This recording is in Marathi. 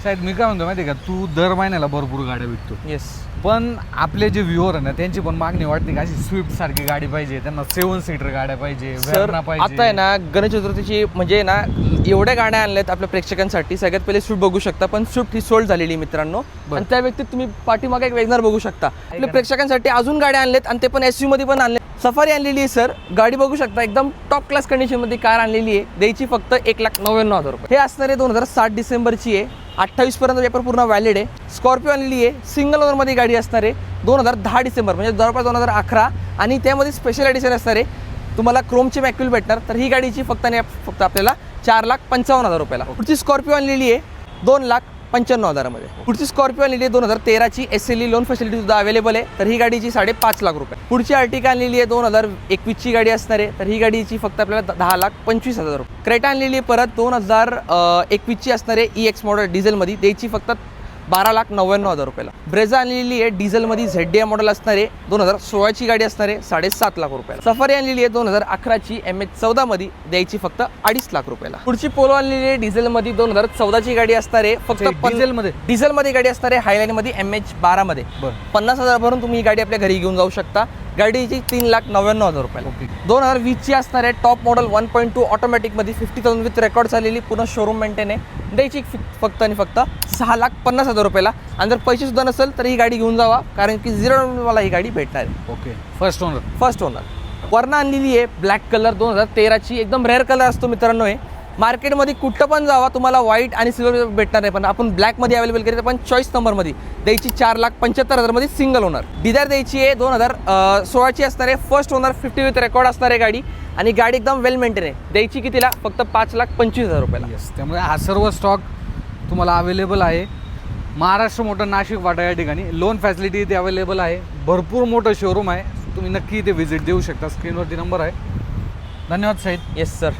शायद मी काय म्हणतो माहिती आहे का, तू दर महिन्याला भरपूर गाड्या विकतो. येस. पण आपले जे व्ह्युअर आहे ना त्यांची पण मागणी वाटते का, अशी स्विफ्ट सारखी गाडी पाहिजे, त्यांना 7 सीटर गाड्या पाहिजे, सर Verna पाहिजे. आता आहे ना गणेश चतुर्थीची म्हणजे ना एवढ्या गाड्या आणल्यात आपल्या प्रेक्षकांसाठी. सगळ्यात पहिले स्विफ्ट बघू शकता, पण स्विफ्ट ही सोल्ड झालेली आहे मित्रांनो. आणि त्या व्यक्तीत तुम्ही पाठीमागे एक वेगनर बघू शकता. आपल्या प्रेक्षकांसाठी अजून गाड्या आणल्यात आणि ते पण SUV मध्ये पण आणले. सफारी आणलेली आहे सर, गाडी बघू शकता एकदम टॉप क्लास कंडिशन मध्ये कार आणलेली आहे. द्यायची फक्त 1,99,000 रुपये. हे असणार आहे 2007 डिसेंबरची आहे. 28 पर्यंत पेपर पूर्ण व्हॅलिड आहे. स्कॉर्पिओ आणलेली आहे, सिंगल ओनर मध्ये गाडी असणार आहे. 2010 डिसेंबर म्हणजे जवळपास 2011 आणि त्यामध्ये स्पेशल एडिशन असणार आहे. तुम्हाला क्रोमचे मॅक्युल भेटणार. तर ही गाडीची फक्त आपल्याला 4,55,000 रुपयाला. पुढची स्कॉर्पिओ आणलेली आहे 2,95,000 मध्ये. पुढची स्कॉर्पिओ आणलेली आहे 2013ची. SLE लोन फॅसिलिटी सुद्धा अवेलेबल आहे. तर ही गाडीची 5.5 लाख रुपये. पुढची अर्टिका आणलेली आहे 2021ची गाडी असणार आहे. तर ही गाडीची फक्त आपल्याला 10,25,000 रुपये. क्रेटा आणलेली आहे परत 2021ची असणार आहे. EX मॉडेल डिझेलमध्ये. द्यायची फक्त 12,99,000 रुपयाला. ब्रेझा आणलेली आहे डिझेलमध्ये. ZDI मॉडेल असणार आहे. 2016ची गाडी असणार आहे 7.5 लाख रुपयाला. सफारी आणलेली आहे 2011ची MH14 मध्ये. द्यायची फक्त 2.5 लाख रुपयाला. पुढची पोलो आणलेली आहे डिझेलमध्ये. 2014ची गाडी असणार आहे. फक्त डिझेलमध्ये गाडी असणार आहे. हायलाईन मध्ये MH12 मध्ये. 50,000 भरून तुम्ही ही गाडी आपल्या घरी घेऊन जाऊ शकता. गाडीची 3,99,000 रुपयाला. 2020ची असणार आहे टॉप मॉडेल 1.2 ऑटोमॅटिक मध्ये. 50,000 विथ रेकॉर्ड झालेली, पुन्हा शोरूम मेंटेन आहे. द्यायची फक्त आणि फक्त 6,50,000 रुपयाला. आणि जर पैसे सुद्धा नसेल तर ही गाडी घेऊन जावा, कारण की 0 मला ही गाडी भेटणार आहे. ओके. First owner. वर्ना आणलेली आहे ब्लॅक कलर 2013ची. एकदम रेअर कलर असतो मित्रांनो. हे मार्केटमध्ये कुठं पण जावा तुम्हाला व्हाईट आणि सिल्वर भेटणार आहे, पण आपण ब्लॅकमध्ये अवेलेबल केली. पण चॉईस नंबरमध्ये द्यायची 4,75,000 मध्ये. Single owner. डिझायर द्यायची आहे 2016ची असणार आहे. फर्स्ट ओनर 50 विथ रेकॉर्ड असणार आहे गाडी. आणि गाडी एकदम वेल मेंटेन आहे. द्यायची कितीला? फक्त 5,25,000 रुपयाला. त्यामुळे हा सर्व स्टॉक तुम्हाला अवेलेबल आहे. महाराष्ट्र मोटर नाशिक वाटा या ठिकाणी लोन फॅसिलिटी इथे अवेलेबल आहे. भरपूर मोठं शोरूम आहे. तुम्ही नक्की इथे व्हिजिट देऊ शकता. स्क्रीनवरती नंबर आहे. धन्यवाद साहिद. Yes sir.